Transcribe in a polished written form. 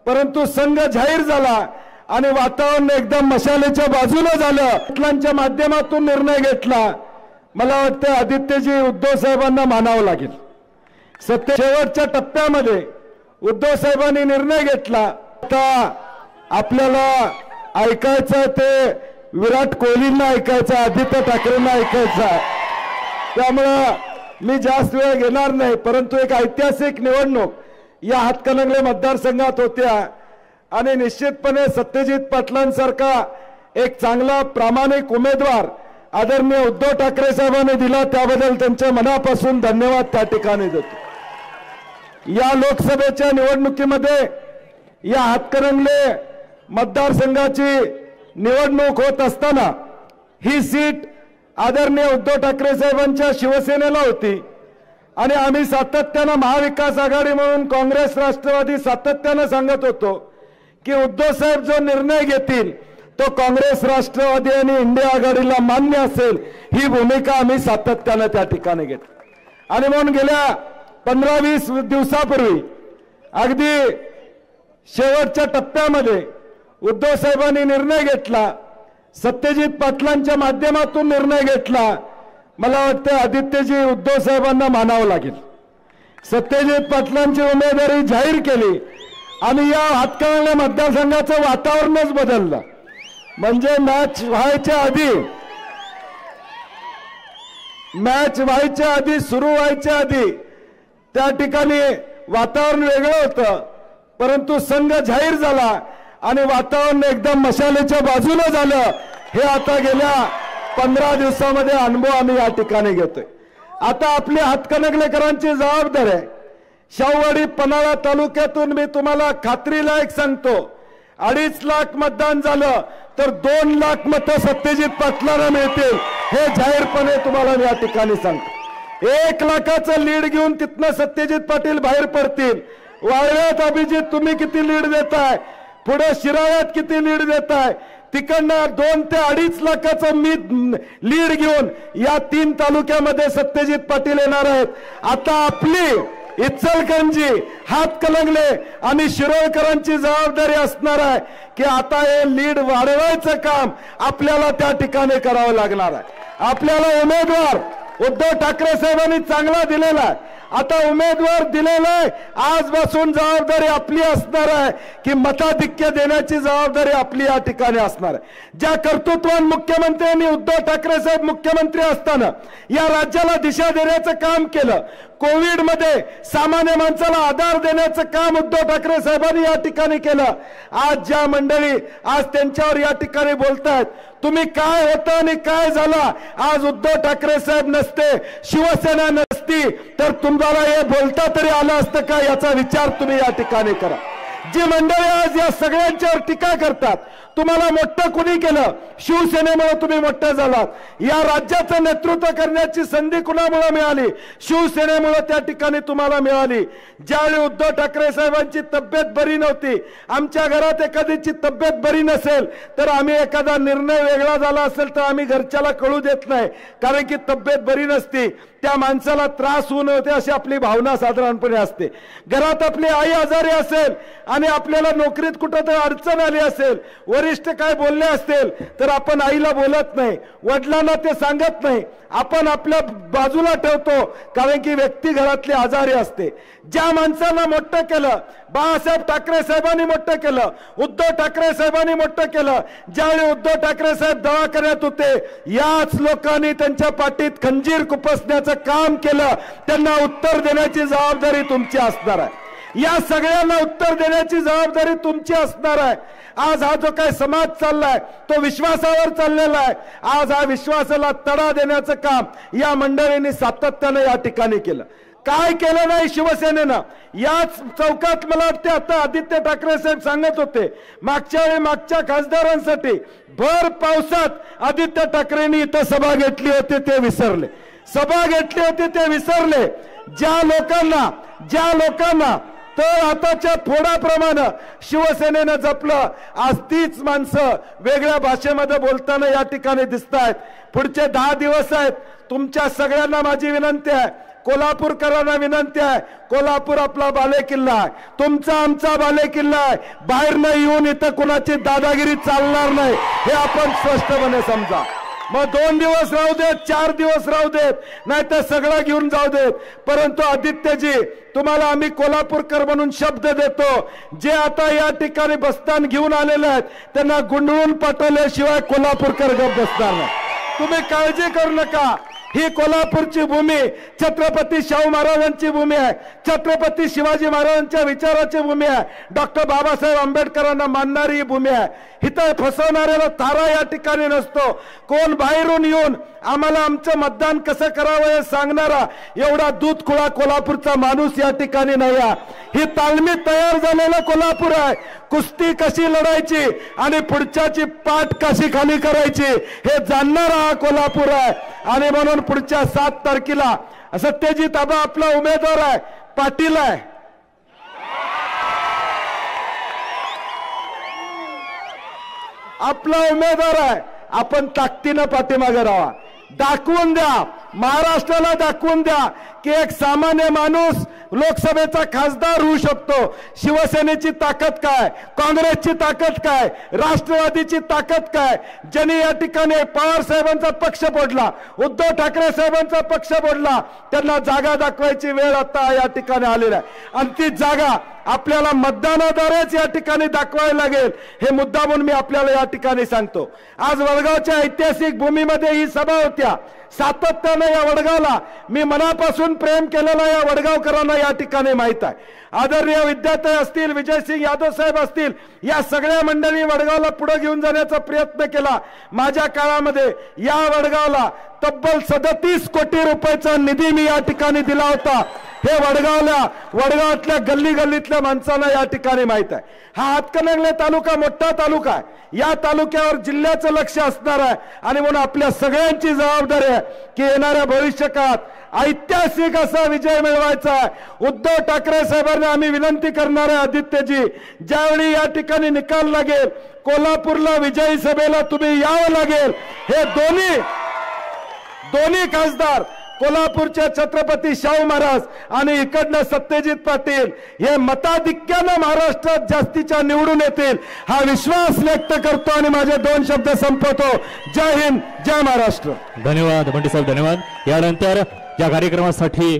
परंतु संघ जाहीर झाला आणि वातावरण एकदम मशालेच्या बाजूला झालं। पाटलांच्या माध्यमातून निर्णय घेतला। मला वाटतं आदित्यजी उद्धव साहेबांना मानावं लागेल। सत्य शेवटच्या टप्प्यामध्ये उद्धव साहेबांनी निर्णय घेतला। आता आपल्याला ऐकायचं ते विराट कोहलींना ऐकायचं, आदित्य ठाकरेंना ऐकायचं। त्यामुळे मी जास्त वेळ घेणार नाही, परंतु एक ऐतिहासिक निवडणूक या हातकणंगले मतदारसंघात होत्या आणि निश्चितपणे सत्यजित पाटलांसारखा एक चांगला प्रामाणिक उमेदवार आदरणीय उद्धव ठाकरे साहेबांनी दिला, त्याबद्दल त्यांच्या मनापासून धन्यवाद त्या ठिकाणी देतो। या लोकसभेच्या निवडणुकीमध्ये या हातकणंगले मतदारसंघाची निवडणूक होत असताना ही सीट आदरणीय उद्धव ठाकरे साहेबांच्या शिवसेनेला होती आणि आम्ही सातत्याने महाविकास आघाडी म्हणून काँग्रेस राष्ट्रवादी सातत्याने सांगत होतो की उद्धव साहेब जो निर्णय घेतील तो काँग्रेस राष्ट्रवादी आणि इंडिया आघाडीला मान्य असेल, ही भूमिका आम्ही सातत्याने त्या ठिकाणी घेतली। आणि म्हणून गेल्या 15-20 दिवसापूर्वी अगदी शेवटच्या टप्प्यामध्ये उद्धव साहेबांनी निर्णय घेतला, सत्यजित पाटलांच्या माध्यमातून निर्णय घेतला। मला वाटतं आदित्यजी उद्धव साहेबांना मानावं लागेल। सत्यजित पाटलांची उमेदवारी जाहीर केली आणि या हातकणंगले मतदारसंघाचं वातावरणच बदललं। म्हणजे मॅच व्हायच्या आधी सुरू व्हायच्या आधी त्या ठिकाणी वातावरण वेगळं होतं, परंतु संघ जाहीर झाला आणि वातावरण एकदम मशालेच्या बाजूला झालं। हे आता गेल्या 15 दिवसामध्ये अनुभव आम्ही या ठिकाणी घेतोय। आता आपल्या हातकणंगलेकरांची जबाबदारी आहे। शाहूवाडी पन्हाळा तालुक्यातून मी तुम्हाला खात्रीला एक सांगतो, 2.5 लाख मतदान झालं तर 2 लाख मतं सत्यजित पाटलांना मिळतील, हे जाहीरपणे तुम्हाला या ठिकाणी सांगतो। 1 लाखाचं लीड घेऊन तिथनं सत्यजित पाटील बाहेर पडतील। वाळव्यात अभिजित तुम्ही किती लीड देताय, पुढे शिराळ्यात किती लीड देताय, तिकडनं 2 ते 2.5 लाखाचं मी लीड घेऊन या 3 तालुक्यामध्ये सत्यजित पाटील येणार आहेत। आता आपली इचलकरंजी, हातकणंगले आणि शिरोळकरांची जबाबदारी असणार आहे की आता हे लीड वाढवायचं काम आपल्याला त्या ठिकाणी करावं लागणार आहे। आपल्याला उमेदवार उद्धव ठाकरे साहेबांनी चांगला दिलेला आहे, आता उमेदवार दिलेला आहे, आजपासून जबाबदारी आपली असणार आहे की मताधिक्य देण्याची जबाबदारी आपली या ठिकाणी असणार आहे। ज्या कर्तृत्वान मुख्यमंत्र्यांनी उद्धव ठाकरे साहेब मुख्यमंत्री असताना या राज्याला दिशा देण्याचं काम केलं, कोविड मध्ये सामान्य माणसाला आधार देण्याचं काम उद्धव ठाकरे साहेबांनी या ठिकाणी केलं। आज ज्या मंडळी आज त्यांच्यावर या ठिकाणी बोलतायत, तुम्ही काय होतं आणि काय झालं, आज उद्धव ठाकरे साहेब नसते, शिवसेना नसती तर तुम्हाला हे बोलता तरी आलं असतं का, याचा विचार तुम्ही या ठिकाणी करा। जी मंडळी आज या सगळ्यांच्यावर टीका करतात, तुम्हाला मोठं कुणी केलं, शिवसेनेमुळे तुम्ही मोठं झालात। या राज्याचं नेतृत्व करण्याची संधी कुणामुळे मिळाली, शिवसेनेमुळे त्या ठिकाणी तुम्हाला मिळाली। ज्यावेळी उद्धव ठाकरे साहेबांची तब्येत बरी नव्हती, आमच्या घरात एखाद्याची तब्येत बरी नसेल तर आम्ही एखादा निर्णय वेगळा झाला असेल तर आम्ही घरच्याला कळू देत नाही, कारण की तब्येत बरी नसती, त्या माणसाला त्रास होऊ नये अशी आपली भावना साधारणपणे असते। घरात आपली आई आजारी असेल आणि आपल्याला नोकरीत कुठं अडचण आली असेल, वरिष्ठ काय बोलले असतील तर आपण आईला बोलत नाही, वडिलांना ते सांगत नाही, आपण आपल्या बाजूला ठेवतो, कारण की व्यक्ती घरातली आजारी असते। ज्या माणसाला मोठं केलं बाळासाहेब ठाकरे साहेबांनी मोठं केलं, उद्धव ठाकरे साहेबांनी मोठं केलं। ज्यावेळी उद्धव ठाकरे साहेब दवाखान्यात होते, याच लोकांनी त्यांच्या पाठीत खंजीर खुपसण्याचं काम केलं। त्यांना उत्तर देण्याची जबाबदारी तुमची असणार आहे, या सगळ्यांना उत्तर देण्याची जबाबदारी तुमची असणार आहे। आज हा जो काही समाज चाललाय तो विश्वासावर चाललेला आहे, आज हा विश्वासाला तडा देण्याचं काम या मंडळींनी सातत्याने या ठिकाणी केलं। काय केलं नाही शिवसेनेनं, याच चौकात मला वाटते आता आदित्य ठाकरे साहेब सांगत होते, मागच्या वेळी मागच्या खासदारांसाठी भर पावसात आदित्य ठाकरेंनी इथं सभा घेतली होती ते विसरले, सभा घेतली होती ते विसरले। ज्या लोकांना तर आताच्या थोड्याप्रमाणे शिवसेनेनं जपलं, आज तीच माणसं वेगळ्या भाषेमध्ये बोलताना या ठिकाणी दिसतायत। पुढचे 10 दिवस आहेत, तुमच्या सगळ्यांना माझी विनंती आहे, कोल्हापूरकरांना विनंती आहे, कोल्हापूर आपला बालेकिल्ला आहे, तुमचा आमचा बालेकिल्ला आहे. बाहेर न येऊन इथं कुणाची दादागिरी चालणार नाही हे आपण स्पष्टपणे समजा. मग 2 दिवस राहू देत, 4 दिवस राहू देत, नाहीतर सगळं घेऊन जाऊ देत, परंतु आदित्यजी तुम्हाला आम्ही कोल्हापूरकर म्हणून शब्द देतो, जे आता या ठिकाणी बस्तान घेऊन आलेले आहेत त्यांना गुंडळून पाठवल्याशिवाय कोल्हापूरकर गप बसणार नाही. तुम्ही काळजी करू नका. ही कोल्हापूरची भूमी छत्रपती शाहू महाराजांची भूमी आहे, छत्रपती शिवाजी महाराजांच्या विचाराची भूमी आहे, डॉक्टर बाबासाहेब आंबेडकरांना मानणारी ही भूमी आहे. इथं फसवणाऱ्याला तारा या ठिकाणी नसतो. कोण बाहेरून येऊन आम्हाला आमचं मतदान कसं करावं हे सांगणारा एवढा दूध खुळा कोल्हापूरचा माणूस या ठिकाणी नाही. ही तालमी तयार झालेलं कोल्हापूर आहे. कुस्ती कशी लढायची आणि पुढच्याची पाठ कशी खाली करायची हे जाणणारा हा कोल्हापूर आहे. आणि म्हणून पुढच्या 7 तारखेला सत्यजित आबा आपला उमेदवार आहे, पाटील आहे. आपला उमेदवार आहे, आपण ताकदीनं पाठीमागे राहा. दाखवून द्या, महाराष्ट्राला दाखवून द्या की एक सामान्य माणूस लोकसभेचा खासदार होऊ शकतो. शिवसेनेची ताकद काय, काँग्रेसची ताकद काय, राष्ट्रवादीची ताकद काय. ज्यांनी या ठिकाणी पवार साहेबांचा पक्ष फोडला, उद्धव ठाकरे साहेबांचा पक्ष फोडला, त्यांना जागा दाखवायची वेळ आता या ठिकाणी आलेली आहे. आणि ती जागा आपल्याला मतदानाद्वारेच या ठिकाणी दाखवायला लागेल हे मुद्दामून मी आपल्याला या ठिकाणी सांगतो. आज वडगावच्या ऐतिहासिक भूमीमध्ये ही सभा होत्या. सातत्याने या वडगावला मी मनापासून प्रेम केलेला या वडगावकरांना या ठिकाणी माहित आहे. आदरणीय विद्यार्थी असतील, विजयसिंग यादव साहेब असतील, या सगळ्या मंडळी वडगावला पुढे घेऊन जाण्याचा प्रयत्न केला. माझ्या काळामध्ये या वडगावला तब्बल 37 कोटी रुपयाचा निधी मी या ठिकाणी दिला होता. हे वडगावातल्या गल्ली गल्लीतल्या माणसांना या ठिकाणी माहित आहे. हा हातकणंगले तालुका मोठा तालुका आहे. या तालुक्यावर जिल्ह्याचं लक्ष असणार आहे आणि म्हणून आपल्या सगळ्यांची जबाबदारी आहे की येणाऱ्या भविष्यकाळात ऐतिहासिक असा विजय मिळवायचा आहे. उद्धव ठाकरे साहेबांना आम्ही विनंती करणार आहे, आदित्यजी ज्यावेळी या ठिकाणी निकाल लागेल कोल्हापूरला विजयी सभेला तुम्ही यावं लागेल. हे दोन्ही खासदार कोल्हापूरचे छत्रपती शाहू महाराज आणि इकडनं सत्यजित पाटील हे मताधिक्यानं महाराष्ट्रात जास्तीच्या निवडून येतील हा विश्वास व्यक्त करतो आणि माझे 2 शब्द संपवतो. जय हिंद, जय महाराष्ट्र. धन्यवाद बंटी साहेब, धन्यवाद. यानंतर या कार्यक्रमासाठी